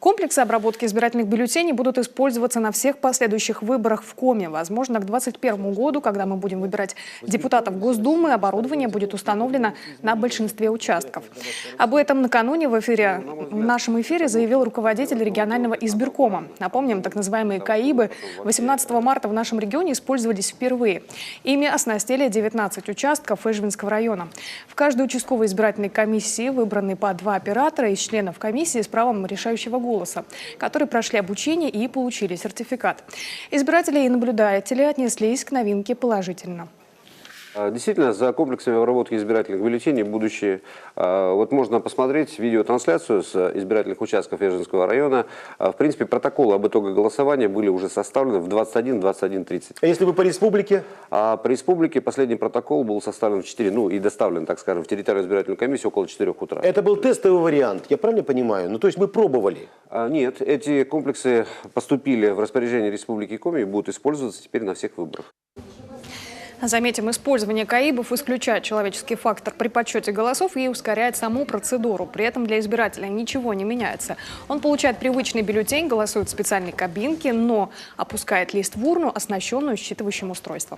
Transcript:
Комплексы обработки избирательных бюллетеней будут использоваться на всех последующих выборах в Коми. Возможно, к 2021 году, когда мы будем выбирать депутатов Госдумы, оборудование будет установлено на большинстве участков. Об этом накануне в нашем эфире заявил руководитель регионального избиркома. Напомним, так называемые КАИБы 18 марта в нашем регионе использовались впервые. Ими оснастили 19 участков Эжвинского района. В каждой участковой избирательной комиссии выбраны по 2 оператора из членов комиссии с правом решающего голоса, которые прошли обучение и получили сертификат. Избиратели и наблюдатели отнеслись к новинке положительно. Действительно, за комплексами обработки избирательных бюллетеней будущее. Вот можно посмотреть видеотрансляцию с избирательных участков Эжвинского района. В принципе, протоколы об итогах голосования были уже составлены в 21:30. А если вы по республике? По республике последний протокол был составлен в 4, и доставлен, так скажем, в территориальную избирательную комиссию около 4 утра. Это был тестовый вариант, я правильно понимаю? Ну, то есть мы пробовали? Нет, эти комплексы поступили в распоряжение Республики Коми и будут использоваться теперь на всех выборах. Заметим, использование КАИБов исключает человеческий фактор при подсчете голосов и ускоряет саму процедуру. При этом для избирателя ничего не меняется. Он получает привычный бюллетень, голосует в специальной кабинке, но опускает лист в урну, оснащенную считывающим устройством.